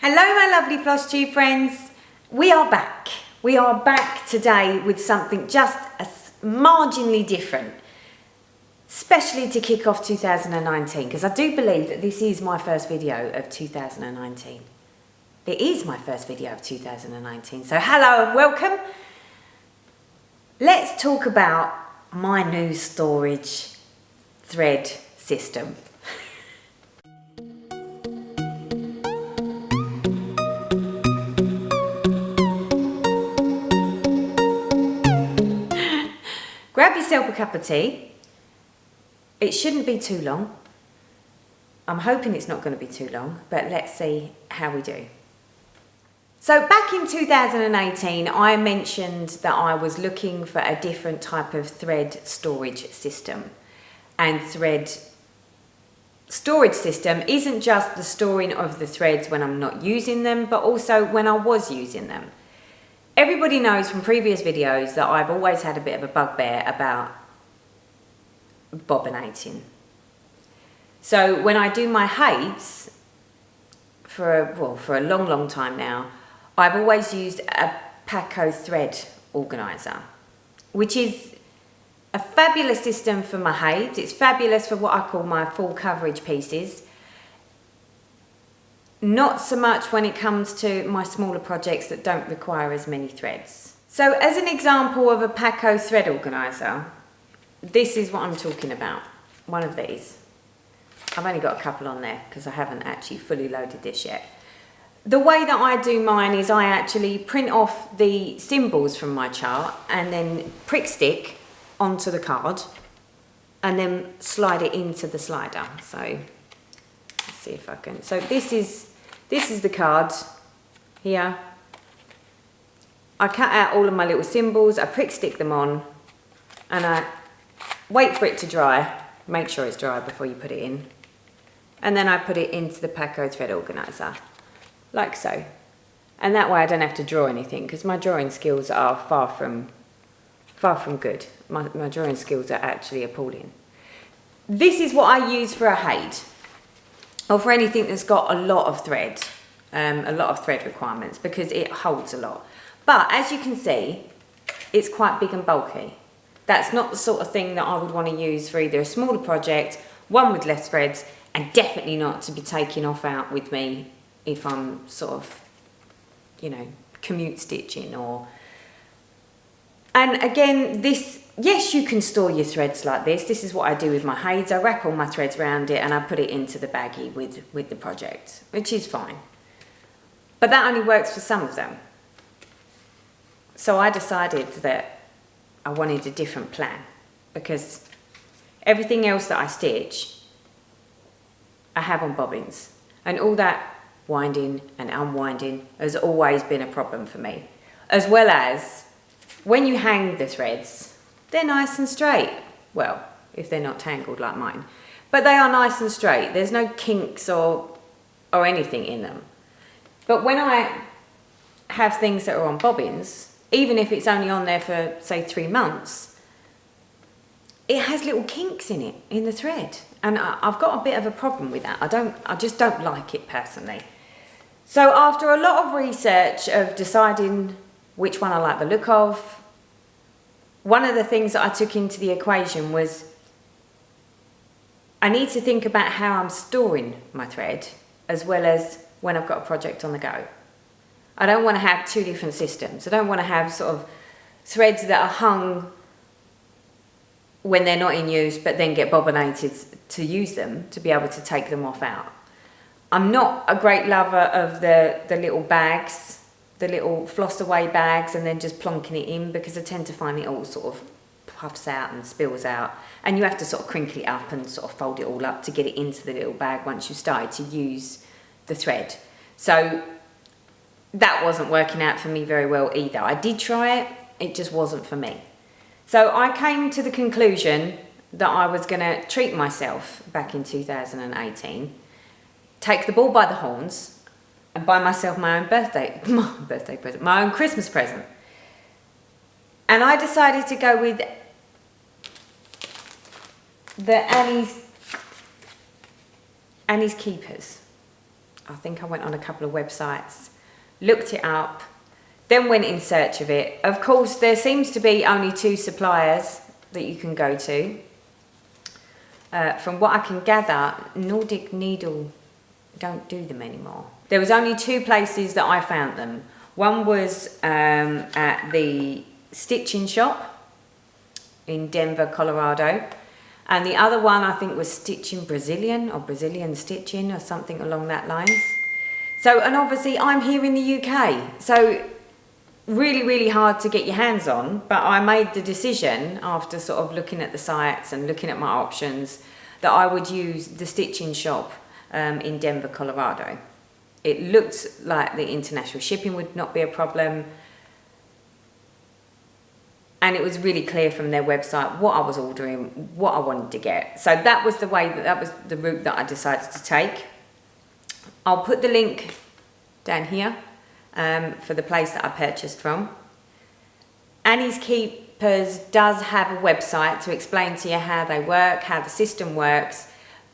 Hello my lovely Flosstube friends, we are back. We are back today with something just marginally different, especially to kick off 2019, because I do believe that this is my first video of 2019. It is my first video of 2019, so hello and welcome. Let's talk about my new storage thread system. Grab yourself a cup of tea. It shouldn't be too long. I'm hoping it's not going to be too long, but let's see how we do. So back in 2018, I mentioned that I was looking for a different type of thread storage system. And thread storage system isn't just the storing of the threads when I'm not using them, but also when I was using them. Everybody knows from previous videos that I've always had a bit of a bugbear about bobbinating. So when I do my heights, for a long time now, I've always used a Paco thread organiser, which is a fabulous system for my heights. It's fabulous for what I call my full coverage pieces. Not so much when it comes to my smaller projects that don't require as many threads. So as an example of a Paco thread organiser, this is what I'm talking about. One of these. I've only got a couple on there because I haven't actually fully loaded this yet. The way that I do mine is I actually print off the symbols from my chart and then prick stick onto the card and then slide it into the slider. So let's see if I can. So this is the card here. I cut out all of my little symbols, I prick stick them on, and I wait for it to dry. Make sure it's dry before you put it in. And then I put it into the Paco thread organiser, like so. And that way I don't have to draw anything, because my drawing skills are far from good. My drawing skills are actually appalling. This is what I use for a height, or for anything that's got a lot of thread requirements, because it holds a lot. But as you can see, it's quite big and bulky. That's not the sort of thing that I would want to use for either a smaller project, one with less threads, and definitely not to be taking off out with me if I'm sort of, you know, commute stitching or... And again, yes, you can store your threads like this. This is what I do with my heids. I wrap all my threads around it and I put it into the baggie with the project, which is fine. But that only works for some of them. So I decided that I wanted a different plan, because everything else that I stitch, I have on bobbins. And all that winding and unwinding has always been a problem for me. As well as, when you hang the threads, they're nice and straight. Well, if they're not tangled like mine. But they are nice and straight. There's no kinks or anything in them. But when I have things that are on bobbins, even if it's only on there for, say, 3 months, it has little kinks in it, in the thread. And I've got a bit of a problem with that. I just don't like it personally. So after a lot of research of deciding which one I like the look of, one of the things that I took into the equation was I need to think about how I'm storing my thread, as well as when I've got a project on the go. I don't want to have two different systems. I don't want to have sort of threads that are hung when they're not in use, but then get bobbinated to use them, to be able to take them off out. I'm not a great lover of the little bags, the little floss away bags, and then just plonking it in, because I tend to find it all sort of puffs out and spills out, and you have to sort of crinkle it up and sort of fold it all up to get it into the little bag once you've started to use the thread. So that wasn't working out for me very well either. I did try it, it just wasn't for me. So I came to the conclusion that I was going to treat myself back in 2018, take the bull by the horns, and buy myself my own my own Christmas present. And I decided to go with the Annie's Keepers. I think I went on a couple of websites, looked it up, then went in search of it. Of course, there seems to be only 2 suppliers that you can go to. From what I can gather, Nordic Needle don't do them anymore. There was only 2 places that I found them. One was at the Stitching Shop in Denver, Colorado. And the other one, I think, was Stitching Brazilian or Brazilian Stitching or something along that lines. So, and obviously I'm here in the UK. So really, really hard to get your hands on. But I made the decision after sort of looking at the sites and looking at my options that I would use the Stitching Shop in Denver, Colorado. It looked like the international shipping would not be a problem. And it was really clear from their website what I was ordering, what I wanted to get. So that was the way, that was the route that I decided to take. I'll put the link down here for the place that I purchased from. Annie's Keepers does have a website to explain to you how they work, how the system works.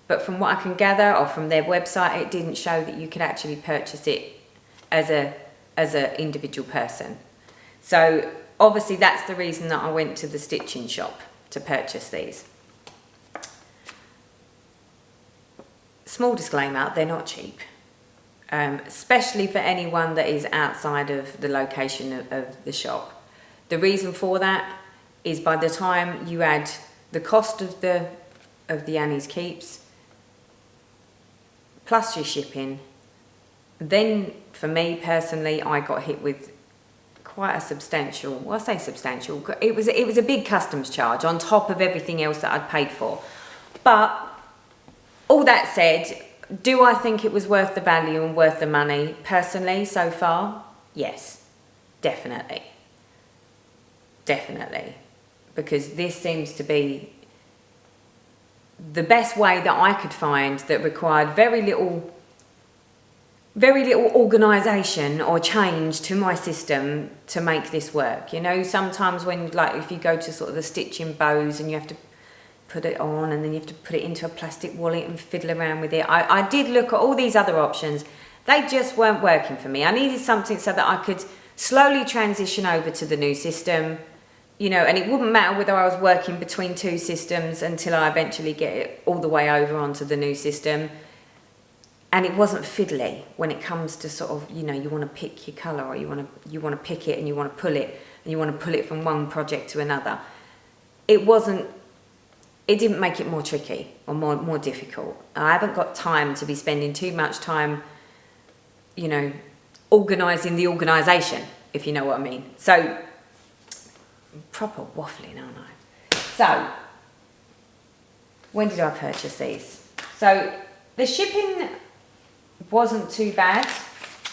But from what I can gather, or from their website, it didn't show that you could actually purchase it as a individual person. So obviously that's the reason that I went to the Stitching Shop to purchase these. Small disclaimer, they're not cheap. Especially for anyone that is outside of the location of the shop. The reason for that is by the time you add the cost of the Annie's Keeps, plus your shipping, then for me personally, I got hit with quite a substantial, well, I say substantial, it was a big customs charge on top of everything else that I'd paid for. But all that said, do I think it was worth the value and worth the money? Personally, so far, yes, definitely. Definitely. Because this seems to be the best way that I could find that required very little organisation or change to my system to make this work. You know, sometimes when, like, if you go to sort of the stitching bows and you have to put it on and then you have to put it into a plastic wallet and fiddle around with it. I did look at all these other options. They just weren't working for me. I needed something so that I could slowly transition over to the new system, you know, and it wouldn't matter whether I was working between 2 systems until I eventually get it all the way over onto the new system. And it wasn't fiddly when it comes to sort of, you know, you want to pick your colour or you want to pick it and you want to pull it and you want to pull it from one project to another. It didn't make it more tricky or more difficult. I haven't got time to be spending too much time, you know, organising the organisation, if you know what I mean. So, proper waffling, aren't I? So, when did I purchase these? So, the shipping wasn't too bad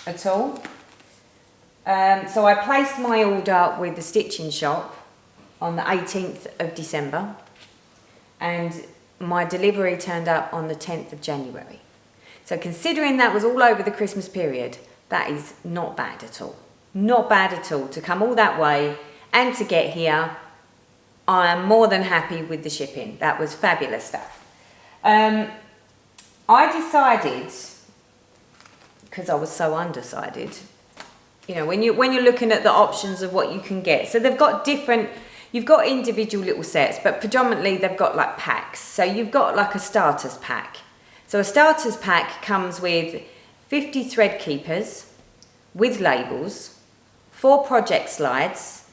at all. So I placed my order with the Stitching Shop on the 18th of December. And my delivery turned up on the 10th of January. So considering that was all over the Christmas period, that is not bad at all. Not bad at all to come all that way and to get here. I am more than happy with the shipping. That was fabulous stuff. I decided, because I was so undecided, you know, when you're looking at the options of what you can get. So they've got different. You've got individual little sets, but predominantly they've got like packs. So you've got like a starters pack. So a starters pack comes with 50 thread keepers with labels, 4 project slides,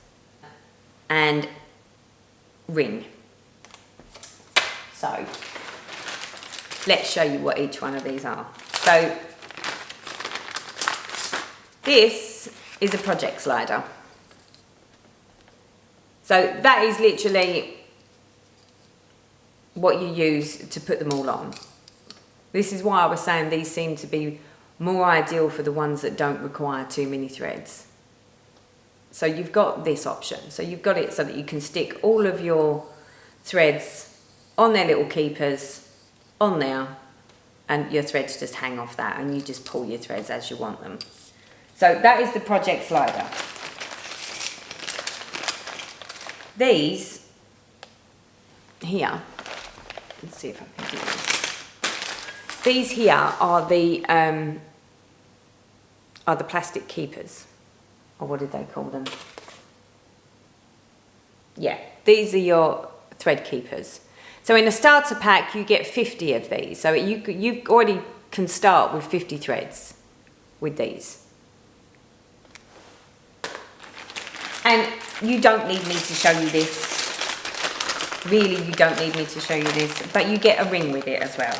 and ring. So let's show you what each one of these are. So this is a project slider. So that is literally what you use to put them all on. This is why I was saying these seem to be more ideal for the ones that don't require too many threads. So you've got this option. So you've got it so that you can stick all of your threads on their little keepers on there, and your threads just hang off that and you just pull your threads as you want them. So that is the project slider. These here, let's see if I can do this. These here are the are the plastic keepers, or what did they call them? Yeah, these are your thread keepers. So in a starter pack, you get 50 of these. So you already can start with 50 threads with these. And you don't need me to show you this. Really, you don't need me to show you this, but you get a ring with it as well.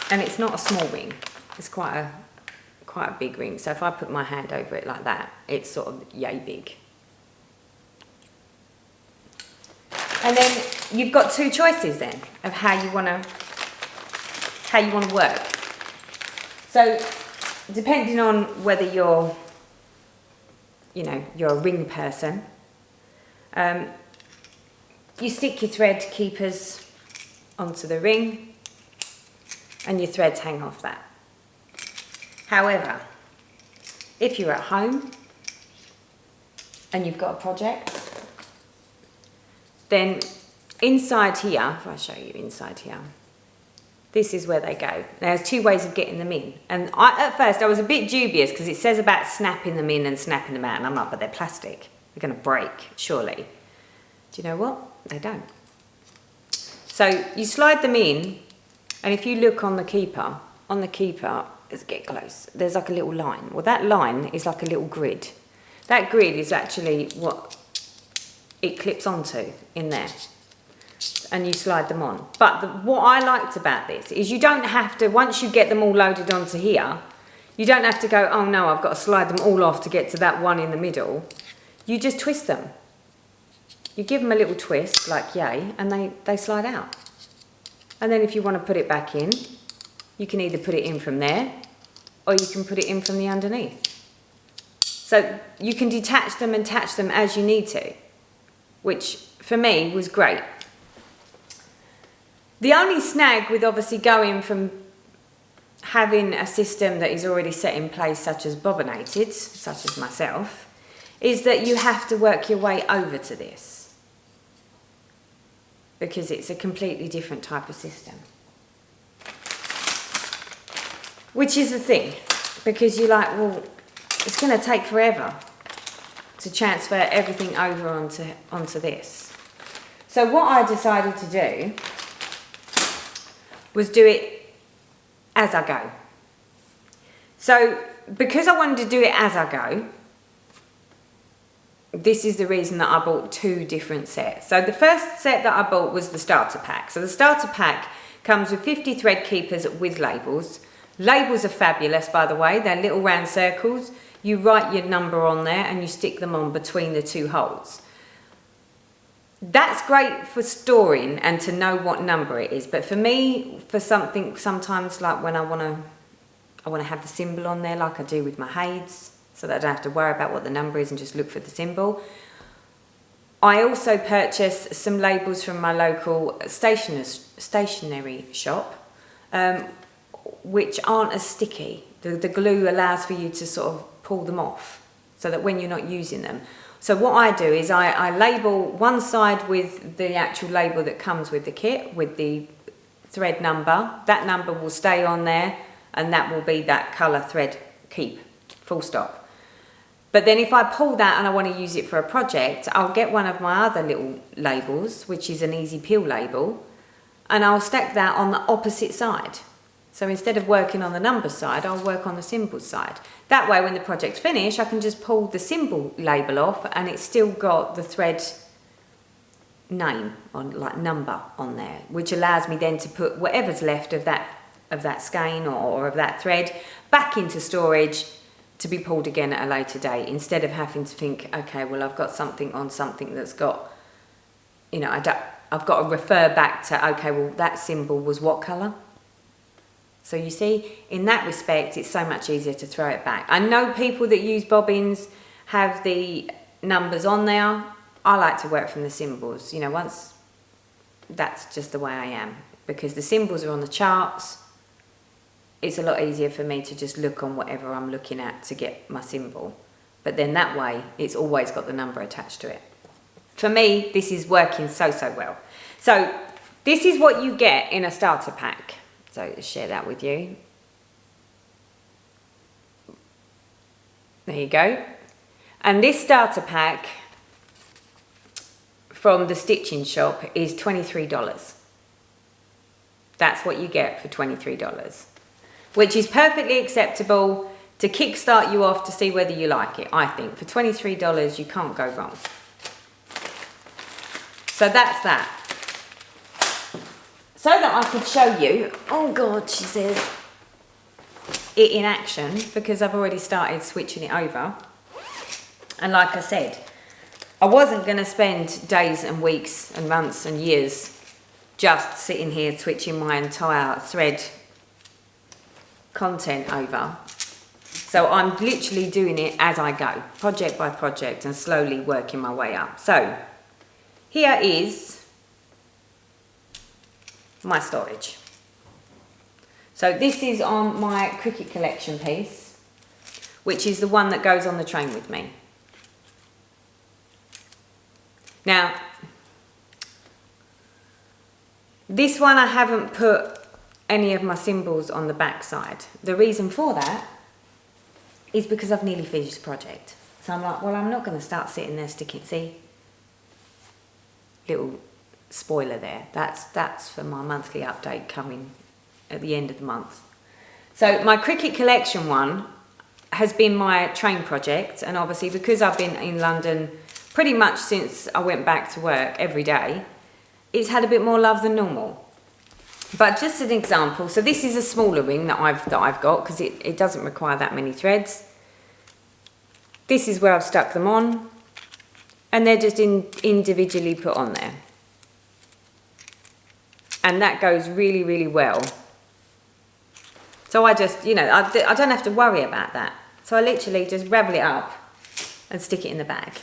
And it's not a small ring, it's quite a big ring. So if I put my hand over it like that, it's sort of yay big. And then you've got two choices then of how you want to work. So depending on whether you're a ring person, you stick your thread keepers onto the ring and your threads hang off that. However, if you're at home and you've got a project, then inside here, if I show you inside here, this is where they go. There's two ways of getting them in. And at first I was a bit dubious because it says about snapping them in and snapping them out, and I'm like, but they're plastic. They're going to break, surely. Do you know what? They don't. So you slide them in, and if you look on the keeper, let's get close, there's like a little line. Well, that line is like a little grid. That grid is actually what it clips onto in there. And you slide them on. But what I liked about this is you don't have to, once you get them all loaded onto here, you don't have to go, oh no, I've got to slide them all off to get to that one in the middle. You just twist them. You give them a little twist, like yay, and they slide out. And then if you want to put it back in, you can either put it in from there, or you can put it in from the underneath. So you can detach them and attach them as you need to, which for me was great. The only snag with obviously going from having a system that is already set in place, such as bobbinated, such as myself, is that you have to work your way over to this, because it's a completely different type of system. Which is the thing, because you're like, well, it's going to take forever to transfer everything over onto this. So what I decided to do was do it as I go. So because I wanted to do it as I go, this is the reason that I bought two different sets. So the first set that I bought was the starter pack. So the starter pack comes with 50 thread keepers with labels. Labels are fabulous, by the way. They're little round circles. You write your number on there and you stick them on between the two holes. That's great for storing and to know what number it is. But for me, for something, sometimes like when I want to have the symbol on there, like I do with my heids, so that I don't have to worry about what the number is and just look for the symbol. I also purchased some labels from my local stationery shop, which aren't as sticky. The glue allows for you to sort of pull them off so that when you're not using them. So what I do is I label one side with the actual label that comes with the kit, with the thread number. That number will stay on there, and that will be that colour thread keep, full stop. But then if I pull that and I want to use it for a project, I'll get one of my other little labels, which is an easy peel label, and I'll stack that on the opposite side. So instead of working on the number side, I'll work on the symbol side. That way, when the project's finished, I can just pull the symbol label off and it's still got the thread name, on like number on there, which allows me then to put whatever's left of that skein or of that thread back into storage to be pulled again at a later date, instead of having to think, okay, well, I've got something on something that's got, I've got to refer back to, okay, well, that symbol was what colour? So you see, in that respect, it's so much easier to throw it back. I know people that use bobbins have the numbers on there. I like to work from the symbols. Once, that's just the way I am. Because the symbols are on the charts, it's a lot easier for me to just look on whatever I'm looking at to get my symbol. But then that way, it's always got the number attached to it. For me, this is working so well. So this is what you get in a starter pack. So to share that with you. There you go. And this starter pack from the stitching shop is $23. That's what you get for $23, which is perfectly acceptable to kickstart you off to see whether you like it, I think. For $23, you can't go wrong. So that's that. So that I could show you, oh God, she says, it in action, because I've already started switching it over. And like I said, I wasn't going to spend days and weeks and months and years just sitting here switching my entire thread content over. So I'm literally doing it as I go, project by project, and slowly working my way up. So here is my storage. So this is on my Cricut collection piece, which is the one that goes on the train with me. Now, this one I haven't put any of my symbols on the back side. The reason for that is because I've nearly finished the project. So I'm like, well, I'm not going to start sitting there sticking, see? Little spoiler there. That's for my monthly update coming at the end of the month. So my Cricut collection one has been my train project, and obviously because I've been in London pretty much since I went back to work every day, it's had a bit more love than normal. But just an example, so this is a smaller ring that I've got, because it doesn't require that many threads. This is where I've stuck them on, and they're just individually put on there. And that goes really, really well. So I just, you know, I don't have to worry about that. So I literally just ravel it up and stick it in the bag.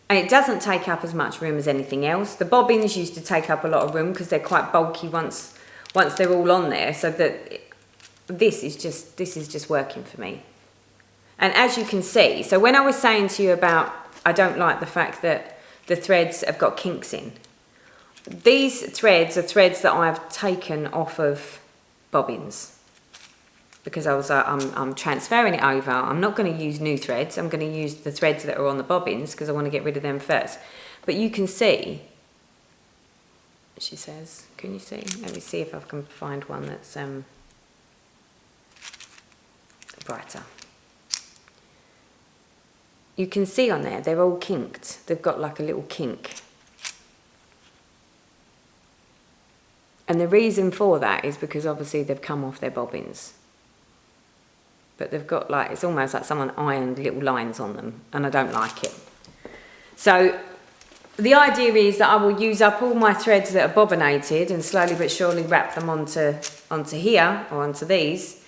And it doesn't take up as much room as anything else. The bobbins used to take up a lot of room because they're quite bulky once they're all on there. So that this is just working for me. And as you can see, so when I was saying to you about I don't like the fact that the threads have got kinks in. These threads are threads that I've taken off of bobbins. Because I was I'm transferring it over. I'm not going to use new threads. I'm going to use the threads that are on the bobbins because I want to get rid of them first. But you can see, she says, can you see? Let me see if I can find one that's brighter. You can see on there, they're all kinked. They've got like a little kink. And the reason for that is because obviously they've come off their bobbins. But they've got like, it's almost like someone ironed little lines on them, and I don't like it. So the idea is that I will use up all my threads that are bobbinated and slowly but surely wrap them onto here, or onto these.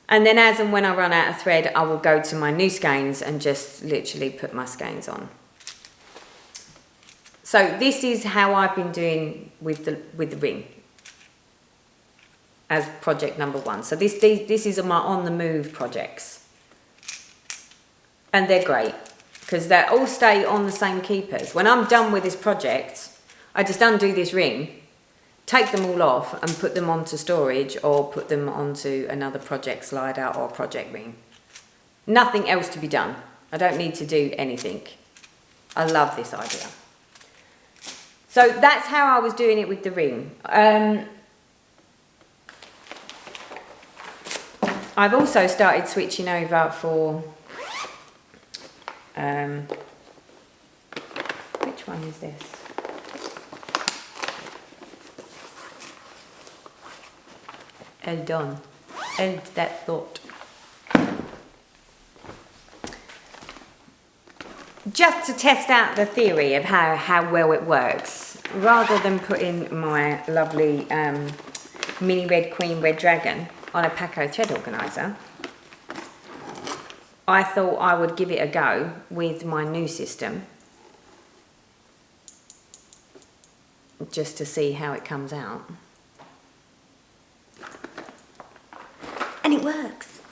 And then as and when I run out of thread, I will go to my new skeins and just literally put my skeins on. So this is how I've been doing with the ring as project number one. So this is my on the move projects, and they're great because they all stay on the same keepers. When I'm done with this project, I just undo this ring, take them all off and put them onto storage or put them onto another project slider or project ring. Nothing else to be done. I don't need to do anything. I love this idea. So that's how I was doing it with the ring. I've also started switching over for, which one is this? Hold on, hold that thought. Just to test out the theory of how well it works, rather than putting my lovely mini red queen red dragon on a Paco thread organiser, I thought I would give it a go with my new system just to see how it comes out. And it works.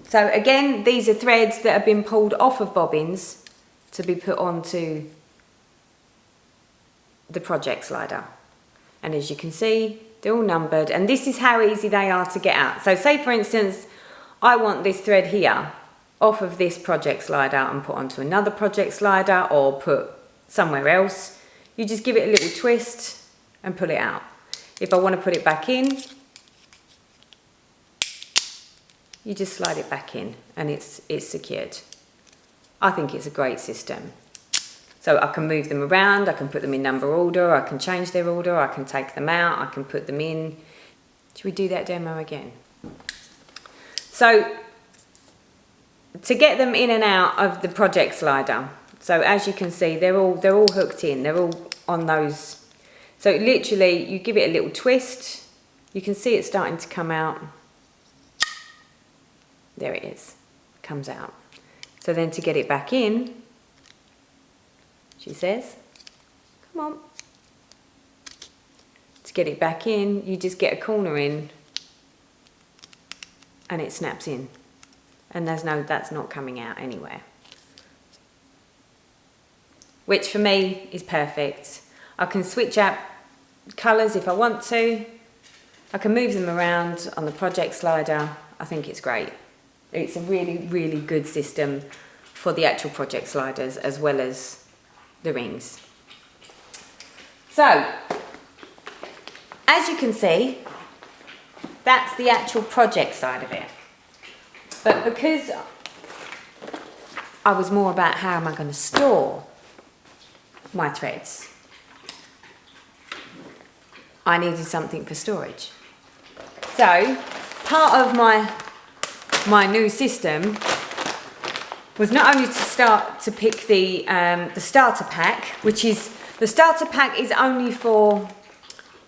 So again, these are threads that have been pulled off of bobbins to be put onto the project slider. And as you can see, they're all numbered, and this is how easy they are to get out. So say for instance, I want this thread here off of this project slider and put onto another project slider or put somewhere else. You just give it a little twist and pull it out. If I want to put it back in, you just slide it back in and it's secured. I think it's a great system. So I can move them around, I can put them in number order, I can change their order, I can take them out, I can put them in. Should we do that demo again? So to get them in and out of the project slider, so as you can see, they're all hooked in, they're all on those. So literally you give it a little twist, you can see it starting to come out. There it is, comes out. So then to get it back in, she says, come on. To get it back in, you just get a corner in and it snaps in. And that's not coming out anywhere. Which for me is perfect. I can switch out colours if I want to. I can move them around on the project slider. I think it's great. It's a really, really good system for the actual project sliders as well as the rings. So, as you can see, that's the actual project side of it. But because I was more about how am I going to store my threads, I needed something for storage. So, part of my new system was not only to start to pick the starter pack, which is, the starter pack is only for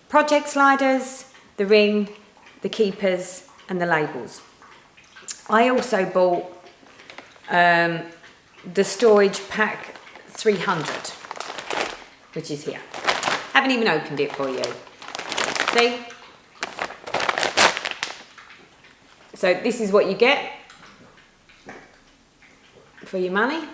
project sliders, the ring, the keepers and the labels. I also bought the storage pack 300, which is here. Haven't even opened it for you. See? So this is what you get for your money.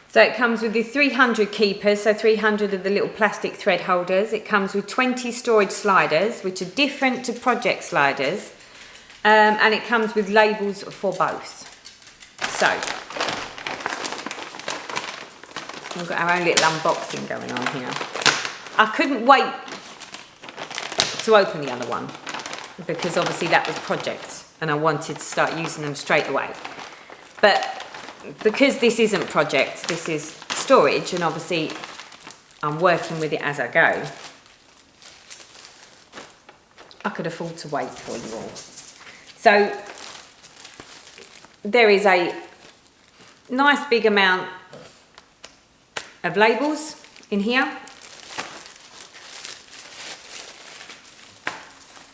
So it comes with the 300 keepers, so 300 of the little plastic thread holders. It comes with 20 storage sliders, which are different to project sliders. And it comes with labels for both. So, we've got our own little unboxing going on here. I couldn't wait to open the other one because obviously that was project and I wanted to start using them straight away. But because this isn't project, this is storage, and obviously I'm working with it as I go, I could afford to wait for you all. So there is a nice big amount of labels in here.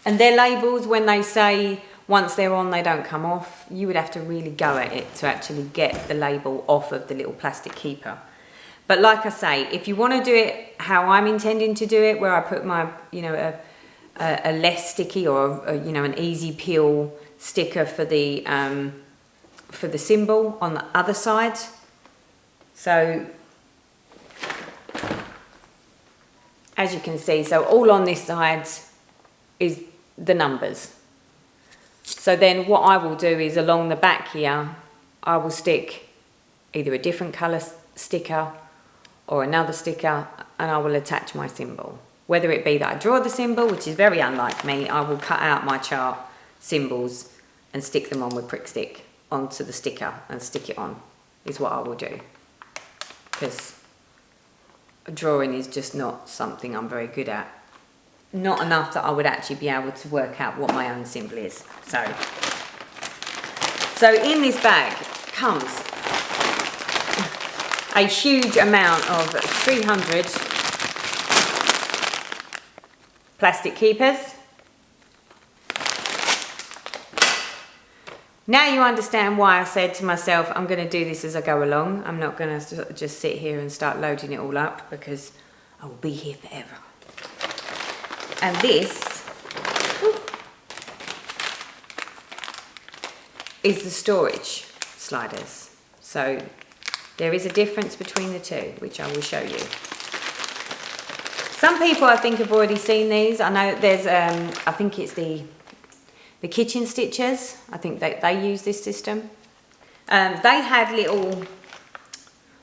And they're labels when they say once they're on they don't come off. You would have to really go at it to actually get the label off of the little plastic keeper. But like I say, if you want to do it how I'm intending to do it, where I put my, a less sticky or an easy peel sticker for the symbol on the other side. So as you can see, so all on this side is the numbers. So then what I will do is along the back here, I will stick either a different colour sticker or another sticker, and I will attach my symbol. Whether it be that I draw the symbol, which is very unlike me, I will cut out my chart symbols and stick them on with prick stick onto the sticker and stick it on, is what I will do. Because drawing is just not something I'm very good at. Not enough that I would actually be able to work out what my own symbol is. So in this bag comes a huge amount of 300 plastic keepers. Now you understand why I said to myself, I'm going to do this as I go along. I'm not going to just sit here and start loading it all up because I will be here forever. And this is the storage sliders. So there is a difference between the two, which I will show you. Some people I think have already seen these. I know there's, I think it's the the kitchen stitchers, I think they use this system. They had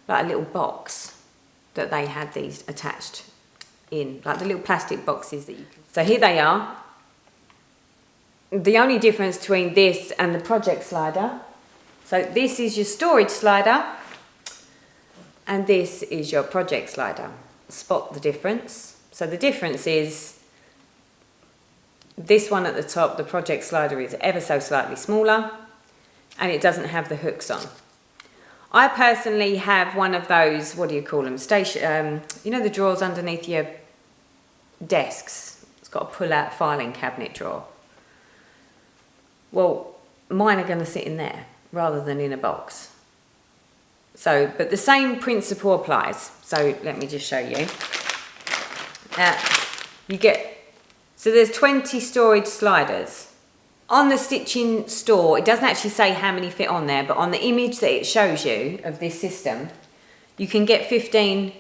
like a little box that they had these attached in, like the little plastic boxes that you can. So here they are. The only difference between this and the project slider, so this is your storage slider and this is your project slider. Spot the difference. So the difference is this one at the top, the project slider, is ever so slightly smaller and it doesn't have the hooks on. I personally have one of those, what do you call them, you know the drawers underneath your desks? It's got a pull-out filing cabinet drawer. Well, mine are going to sit in there rather than in a box. So, but the same principle applies. So let me just show you. So there's 20 storage sliders. On the stitching store, it doesn't actually say how many fit on there, but on the image that it shows you of this system, you can get 15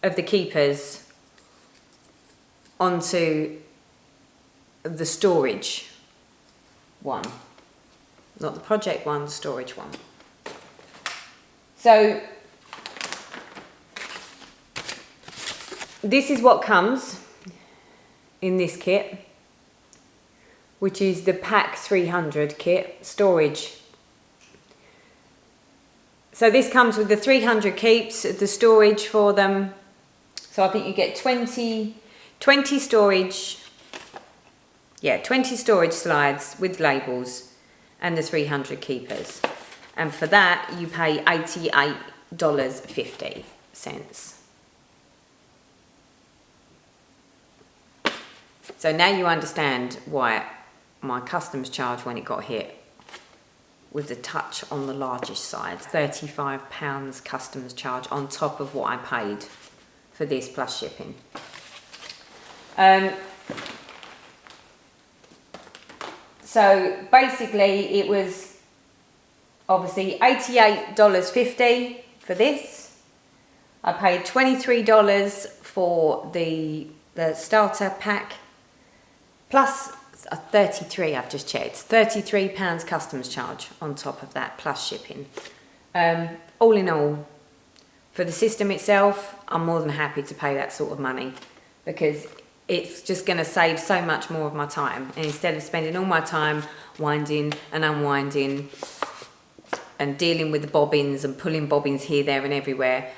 of the keepers onto the storage one. Not the project one, the storage one. So this is what comes in this kit, which is the Pack 300 kit, storage. So this comes with the 300 keeps, the storage for them. So I think you get 20 storage, 20 storage slides with labels and the 300 keepers. And for that, you pay $88.50. So now you understand why my customs charge when it got hit with the touch on the largest side. £35 customs charge on top of what I paid for this plus shipping. So basically it was obviously $88.50 for this. I paid $23 for the starter pack, plus 33, I've just checked, £33 customs charge on top of that, plus shipping. All in all, for the system itself, I'm more than happy to pay that sort of money because it's just going to save so much more of my time. And instead of spending all my time winding and unwinding and dealing with the bobbins and pulling bobbins here, there and everywhere,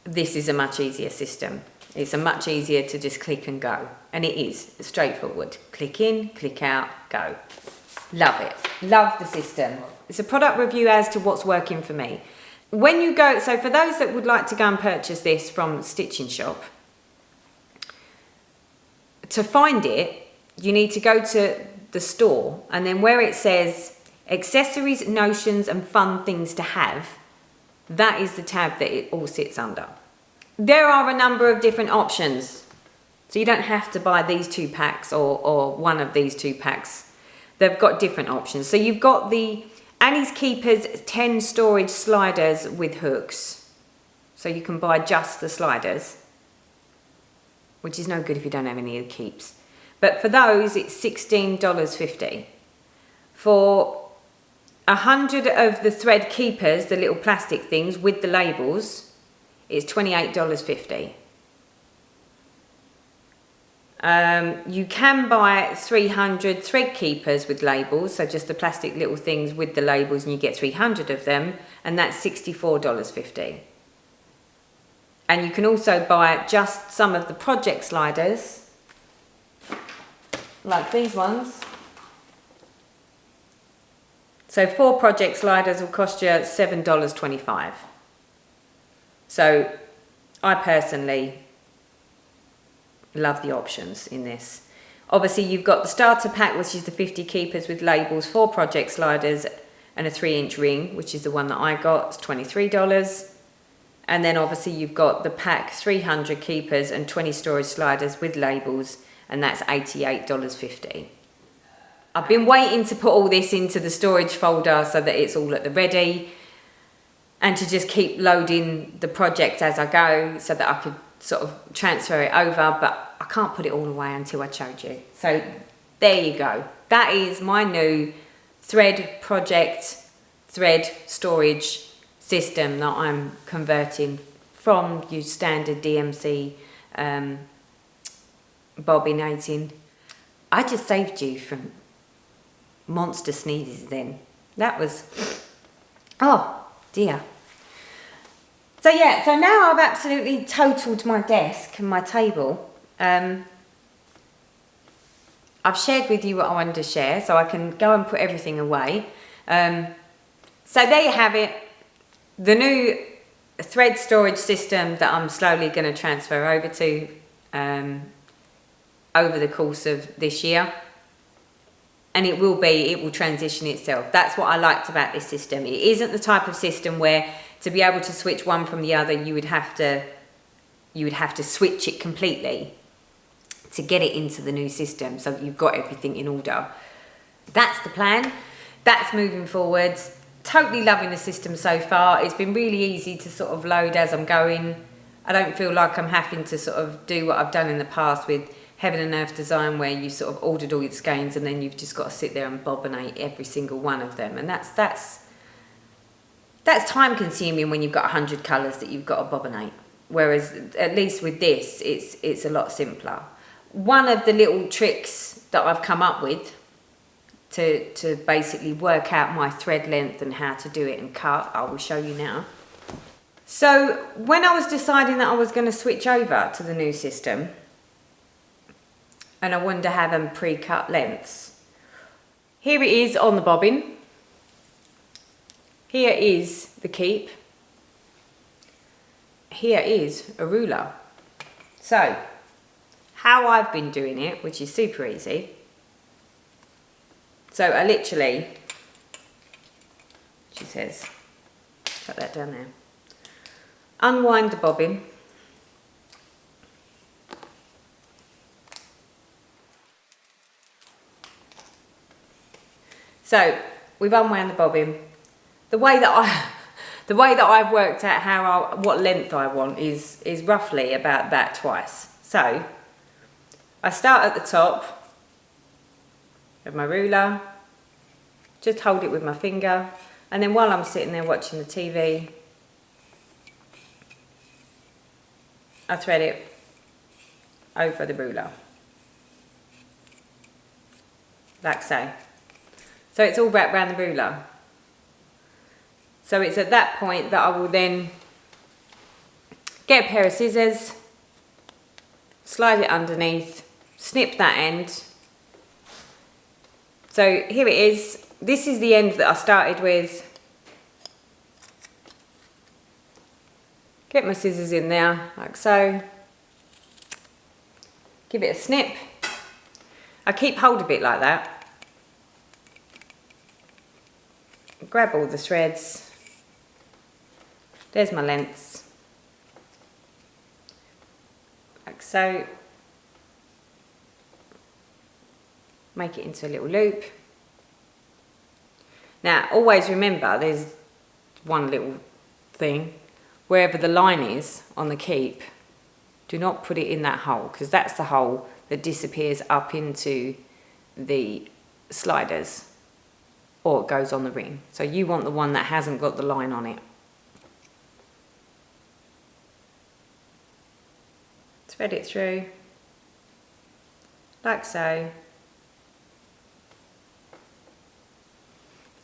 this is a much easier system. It's a much easier to just click and go. And it is straightforward. Click in, click out, go. Love it. Love the system. It's a product review as to what's working for me. When you go, so for those that would like to go and purchase this from Stitching Shop, to find it, you need to go to the store, and then where it says accessories, notions and fun things to have, that is the tab that it all sits under. There are a number of different options, so you don't have to buy these 2 packs or one of these 2 packs. They've got different options. So you've got the Annie's Keepers 10 storage sliders with hooks, so you can buy just the sliders, which is no good if you don't have any of the keeps. But for those, it's $16.50. For 100 of the thread keepers, the little plastic things with the labels, it's $28.50. You can buy 300 thread keepers with labels, so just the plastic little things with the labels, and you get 300 of them, and that's $64.50. And you can also buy just some of the project sliders, like these ones. So 4 project sliders will cost you $7.25. So I personally love the options in this. Obviously you've got the starter pack, which is the 50 keepers with labels, 4 project sliders and a 3-inch ring, which is the one that I got. It's $23. And then obviously you've got the pack 300 keepers and 20 storage sliders with labels, and that's $88.50. I've been waiting to put all this into the storage folder so that it's all at the ready, and to just keep loading the project as I go so that I could sort of transfer it over, but I can't put it all away until I showed you. So there you go. That is my new thread project, thread storage system that I'm converting from your standard DMC bobbinating. I just saved you from monster sneezes then. That was, oh dear. So yeah, so now I've absolutely totaled my desk and my table. I've shared with you what I wanted to share, so I can go and put everything away. So there you have it. The new thread storage system that I'm slowly going to transfer over to over the course of this year. And it will transition itself. That's what I liked about this system. It isn't the type of system where to be able to switch one from the other, you would have to switch it completely to get it into the new system, so that you've got everything in order. That's the plan. That's moving forwards. Totally loving the system so far. It's been really easy to sort of load as I'm going. I don't feel like I'm having to sort of do what I've done in the past with Heaven and Earth Design, where you sort of ordered all your skeins and then you've just got to sit there and bobinate every single one of them. And that's time consuming when you've got 100 colours that you've got to bobinate. Whereas at least with this, it's a lot simpler. One of the little tricks that I've come up with to basically work out my thread length and how to do it and cut, I will show you now. So when I was deciding that I was going to switch over to the new system, and I wanted to have them pre-cut lengths, here it is on the bobbin. Here is the keep. Here is a ruler. So how I've been doing it, which is super easy. So I literally, she says, shut that down there. Unwind the bobbin. So we've unwound the bobbin. The way that I've worked out what length I want is roughly about that twice. So I start at the top of my ruler, just hold it with my finger, and then while I'm sitting there watching the TV, I thread it over the ruler, like so. So it's all wrapped around the ruler. So it's at that point that I will then get a pair of scissors, slide it underneath, snip that end. So here it is. This is the end that I started with. Get my scissors in there, like so. Give it a snip. I keep hold of it like that. Grab all the threads. There's my lengths. Like so. Make it into a little loop. Now, always remember, there's one little thing. Wherever the line is on the keep, do not put it in that hole, because that's the hole that disappears up into the sliders, or it goes on the ring. So you want the one that hasn't got the line on it. Thread it through, like so.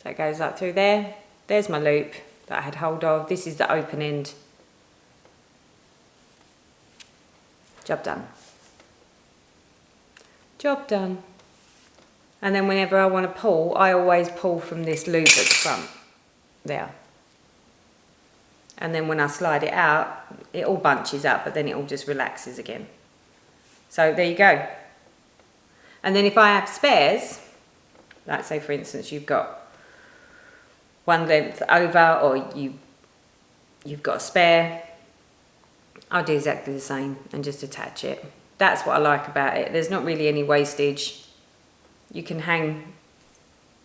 So it goes up through there. There's my loop that I had hold of. This is the open end. Job done. Job done. And then whenever I want to pull, I always pull from this loop at the front. There. And then when I slide it out, it all bunches up, but then it all just relaxes again. So there you go. And then if I have spares, like say for instance you've got one length over, or you've got a spare, I'll do exactly the same and just attach it. That's what I like about it. There's not really any wastage. You can hang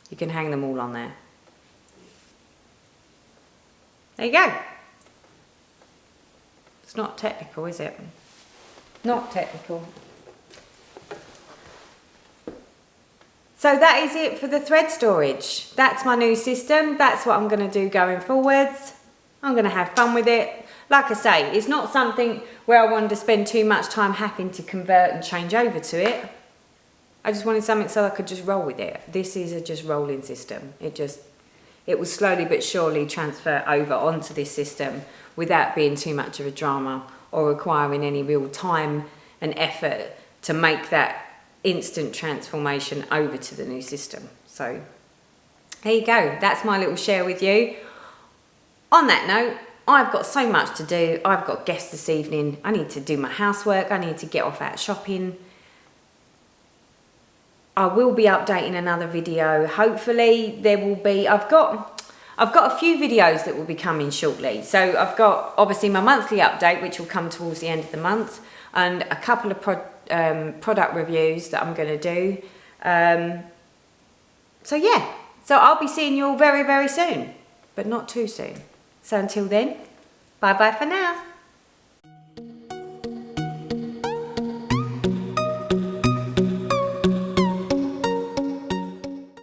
them all on there. There you go. It's not technical, is it? Not technical. So that is it for the thread storage. That's my new system. That's what I'm going to do going forwards. I'm going to have fun with it. Like I say, it's not something where I wanted to spend too much time having to convert and change over to it. I just wanted something so I could just roll with it. This is a just rolling system. It will slowly but surely transfer over onto this system without being too much of a drama or requiring any real time and effort to make that instant transformation over to the new system. So there you go. That's my little share with you. On that note, I've got so much to do. I've got guests this evening. I need to do my housework. I need to get off out shopping. I will be updating another video. Hopefully there will be, I've got a few videos that will be coming shortly. So I've got obviously my monthly update, which will come towards the end of the month, and a couple of product reviews that I'm going to do. So yeah, so I'll be seeing you all very, very soon, but not too soon. So until then, bye bye for now.